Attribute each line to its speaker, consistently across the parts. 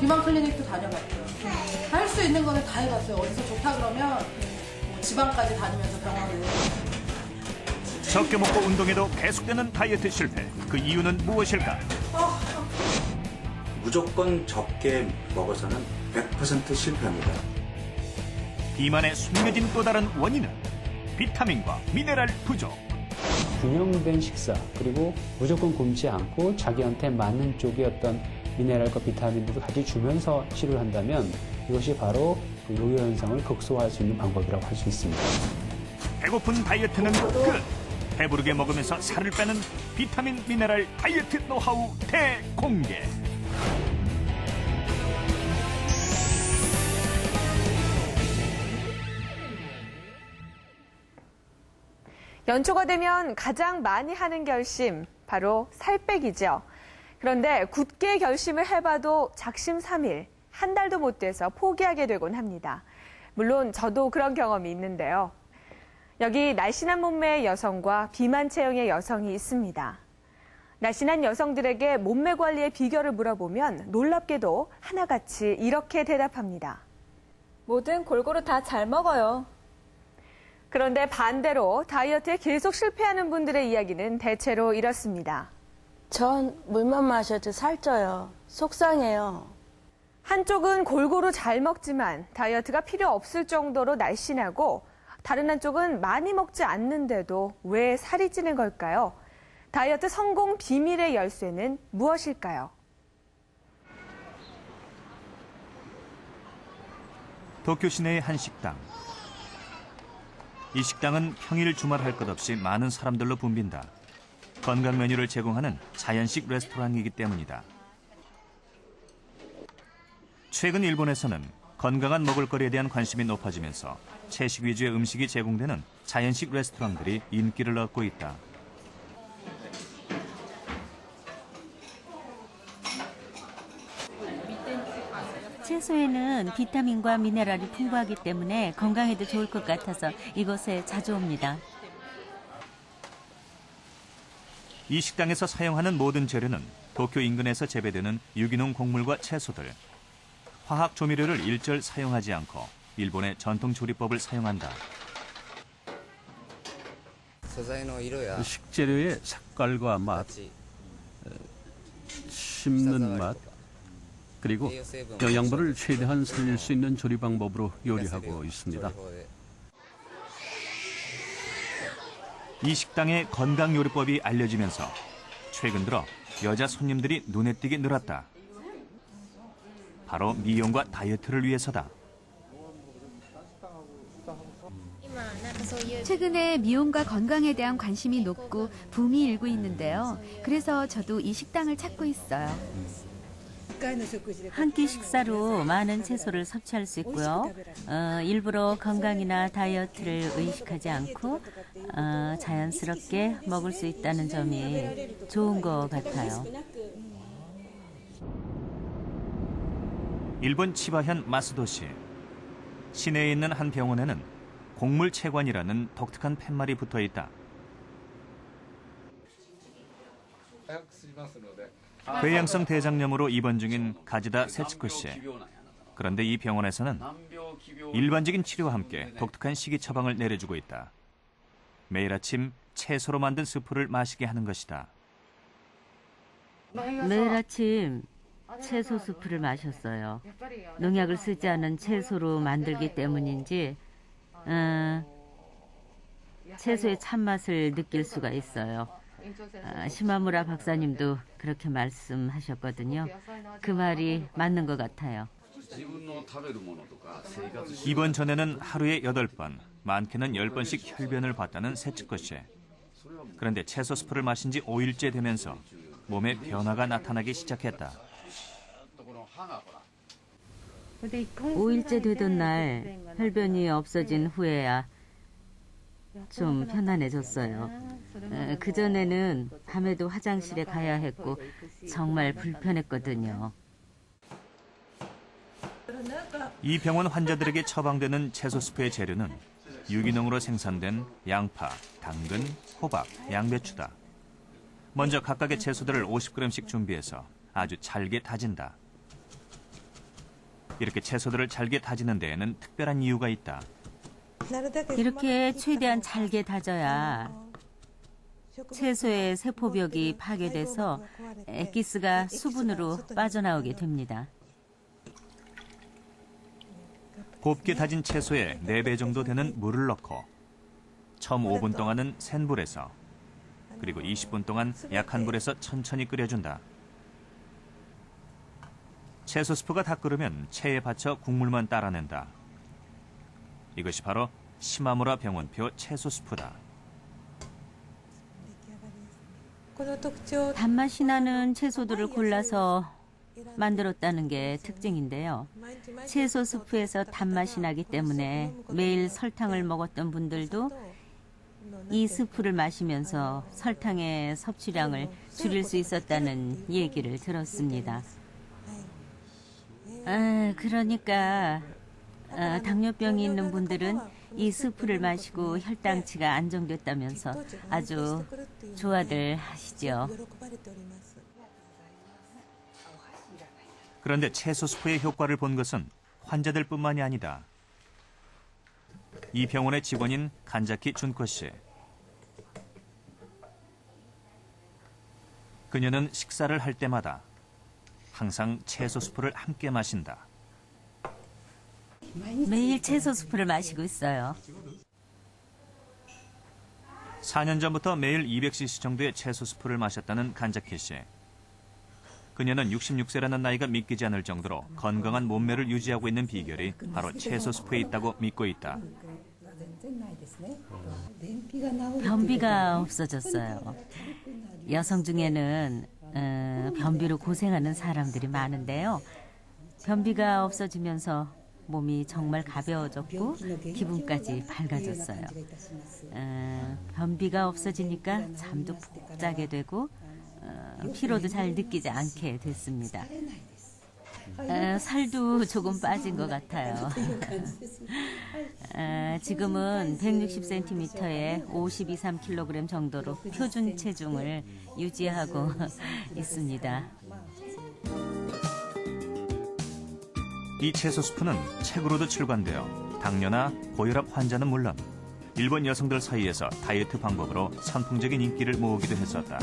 Speaker 1: 비만 클리닉도 다녀봤고요. 할 수 있는 거는 다 해봤어요. 어디서 좋다 그러면 뭐 지방까지 다니면서 병원을.
Speaker 2: 적게 먹고 운동해도 계속되는 다이어트 실패. 그 이유는 무엇일까?
Speaker 3: 무조건 적게 먹어서는 100% 실패합니다.
Speaker 2: 비만에 숨겨진 또 다른 원인은 비타민과 미네랄 부족.
Speaker 4: 균형된 식사, 그리고 무조건 굶지 않고 자기한테 맞는 쪽의 어떤 미네랄과 비타민들을 같이 주면서 치료를 한다면 이것이 바로 그 요요 현상을 극소화할 수 있는 방법이라고 할 수 있습니다.
Speaker 2: 배고픈 다이어트는 끝! 배부르게 먹으면서 살을 빼는 비타민 미네랄 다이어트 노하우 대공개!
Speaker 5: 연초가 되면 가장 많이 하는 결심, 바로 살 빼기죠. 그런데 굳게 결심을 해봐도 작심삼일, 한 달도 못 돼서 포기하게 되곤 합니다. 물론 저도 그런 경험이 있는데요. 여기 날씬한 몸매의 여성과 비만 체형의 여성이 있습니다. 날씬한 여성들에게 몸매 관리의 비결을 물어보면 놀랍게도 하나같이 이렇게 대답합니다.
Speaker 6: 뭐든 골고루 다 잘 먹어요.
Speaker 5: 그런데 반대로 다이어트에 계속 실패하는 분들의 이야기는 대체로 이렇습니다.
Speaker 7: 전 물만 마셔도 살쪄요. 속상해요.
Speaker 5: 한쪽은 골고루 잘 먹지만 다이어트가 필요 없을 정도로 날씬하고 다른 한쪽은 많이 먹지 않는데도 왜 살이 찌는 걸까요? 다이어트 성공 비밀의 열쇠는 무엇일까요?
Speaker 2: 도쿄 시내의 한 식당. 이 식당은 평일 주말 할 것 없이 많은 사람들로 붐빈다. 건강 메뉴를 제공하는 자연식 레스토랑이기 때문이다. 최근 일본에서는 건강한 먹을거리에 대한 관심이 높아지면서 채식 위주의 음식이 제공되는 자연식 레스토랑들이 인기를 얻고 있다.
Speaker 8: 채소에는 비타민과 미네랄이 풍부하기 때문에 건강에도 좋을 것 같아서 이곳에 자주 옵니다.
Speaker 2: 이 식당에서 사용하는 모든 재료는 도쿄 인근에서 재배되는 유기농 곡물과 채소들. 화학 조미료를 일절 사용하지 않고 일본의 전통 조리법을 사용한다.
Speaker 9: 식재료의 색깔과 맛, 씹는 맛, 그리고 영양분을 최대한 살릴 수 있는 조리 방법으로 요리하고 있습니다.
Speaker 2: 이 식당의 건강 요리법이 알려지면서 최근 들어 여자 손님들이 눈에 띄게 늘었다. 바로 미용과 다이어트를 위해서다.
Speaker 10: 최근에 미용과 건강에 대한 관심이 높고 붐이 일고 있는데요. 그래서 저도 이 식당을 찾고 있어요.
Speaker 8: 한 끼 식사로 많은 채소를 섭취할 수 있고요. 일부러 건강이나 다이어트를 의식하지 않고 자연스럽게 먹을 수 있다는 점이 좋은 것 같아요.
Speaker 2: 일본 치바현 마스도시. 시내에 있는 한 병원에는 곡물 채관이라는 독특한 팻말이 붙어 있다. 궤양성 대장염으로 입원 중인 가지다 세츠코 씨. 그런데 이 병원에서는 일반적인 치료와 함께 독특한 식이 처방을 내려주고 있다. 매일 아침 채소로 만든 스프를 마시게 하는 것이다.
Speaker 8: 매일 아침 채소 수프를 마셨어요. 농약을 쓰지 않은 채소로 만들기 때문인지 채소의 참맛을 느낄 수가 있어요. 시마무라 박사님도 그렇게 말씀하셨거든요. 그 말이 맞는 것 같아요.
Speaker 2: 입원 전에는 하루에 8번, 많게는 10번씩 혈변을 봤다는 세츠코 씨. 그런데 채소 스프를 마신 지 5일째 되면서 몸에 변화가 나타나기 시작했다.
Speaker 8: 5일째 되던 날 혈변이 없어진 후에야 좀 편안해졌어요. 그전에는 밤에도 화장실에 가야 했고 정말 불편했거든요.
Speaker 2: 이 병원 환자들에게 처방되는 채소 스프의 재료는 유기농으로 생산된 양파, 당근, 호박, 양배추다. 먼저 각각의 채소들을 50g씩 준비해서 아주 잘게 다진다. 이렇게 채소들을 잘게 다지는 데에는 특별한 이유가 있다.
Speaker 8: 이렇게 최대한 잘게 다져야 채소의 세포벽이 파괴돼서 엑기스가 수분으로 빠져나오게 됩니다.
Speaker 2: 곱게 다진 채소에 4배 정도 되는 물을 넣고 처음 5분 동안은 센 불에서 그리고 20분 동안 약한 불에서 천천히 끓여준다. 채소 스프가 다 끓으면 체에 받쳐 국물만 따라낸다. 이것이 바로 시마무라 병원표 채소 스프다.
Speaker 8: 단맛이 나는 채소들을 골라서 만들었다는 게 특징인데요. 채소 스프에서 단맛이 나기 때문에 매일 설탕을 먹었던 분들도 이 스프를 마시면서 설탕의 섭취량을 줄일 수 있었다는 얘기를 들었습니다. 그러니까 당뇨병이 있는 분들은 이 스프를 마시고 혈당치가 안정됐다면서 아주 좋아들 하시죠.
Speaker 2: 그런데 채소 스프의 효과를 본 것은 환자들뿐만이 아니다. 이 병원의 직원인 간자키 준코 씨. 그녀는 식사를 할 때마다 항상 채소 스프를 함께 마신다.
Speaker 8: 매일 채소 스프를 마시고 있어요.
Speaker 2: 4년 전부터 매일 200cc 정도의 채소 스프를 마셨다는 간자키 씨. 그녀는 66세라는 나이가 믿기지 않을 정도로 건강한 몸매를 유지하고 있는 비결이 바로 채소 스프에 있다고 믿고 있다.
Speaker 8: 변비가 없어졌어요. 여성 중에는 변비로 고생하는 사람들이 많은데요. 변비가 없어지면서 몸이 정말 가벼워졌고 기분까지 밝아졌어요. 변비가 없어지니까 잠도 푹 자게 되고 피로도 잘 느끼지 않게 됐습니다. 살도 조금 빠진 것 같아요. 지금은 160cm에 52, 3kg 정도로 표준 체중을 유지하고 있습니다.
Speaker 2: 이 채소 스프는 책으로도 출간되어 당뇨나 고혈압 환자는 물론 일본 여성들 사이에서 다이어트 방법으로 선풍적인 인기를 모으기도 했었다.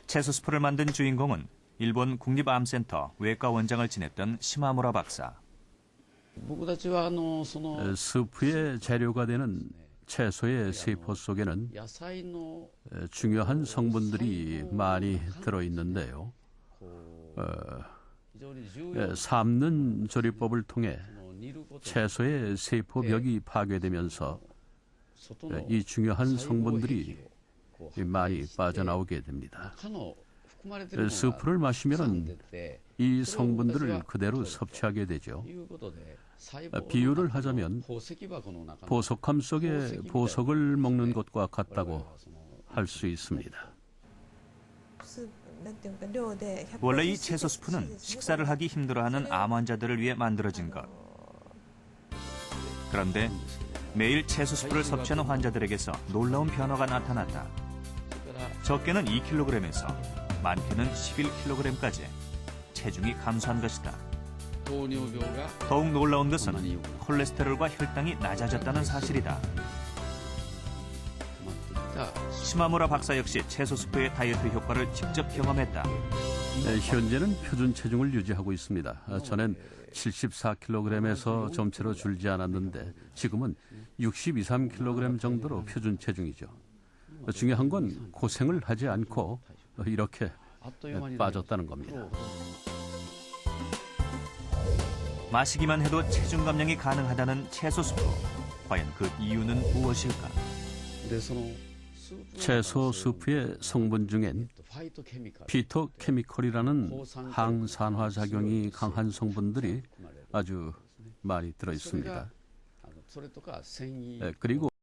Speaker 2: 채소 스프를 만든 주인공은 일본 국립암센터 외과 원장을 지냈던 시마무라 박사.
Speaker 9: 스프의 재료가 되는 채소의 세포 속에는 중요한 성분들이 많이 들어있는데요. 삶는 조리법을 통해 채소의 세포벽이 파괴되면서 이 중요한 성분들이 많이 빠져나오게 됩니다. 스프를 마시면 이 성분들을 그대로 섭취하게 되죠. 비유를 하자면 보석함 속에 보석을 먹는 것과 같다고 할 수 있습니다.
Speaker 2: 원래 이 채소 스프는 식사를 하기 힘들어하는 암 환자들을 위해 만들어진 것. 그런데 매일 채소 스프를 섭취하는 환자들에게서 놀라운 변화가 나타났다. 적게는 2kg에서 많게는 11kg까지 체중이 감소한 것이다. 더욱 놀라운 것은 콜레스테롤과 혈당이 낮아졌다는 사실이다. 시마무라 박사 역시 채소 스프의 다이어트 효과를 직접 경험했다.
Speaker 9: 현재는 표준 체중을 유지하고 있습니다. 전엔 74kg에서 점체로 줄지 않았는데 지금은 62, 3kg 정도로 표준 체중이죠. 중요한 건 고생을 하지 않고 이렇게 빠졌다는 겁니다.
Speaker 2: 마시기만 해도 체중 감량이 가능하다는 채소 스프. 과연 그 이유는 무엇일까?
Speaker 9: 채소 스프의 성분 중엔 피토케미컬이라는 항산화 작용이 강한 성분들이 아주 많이 들어 있습니다. 그리고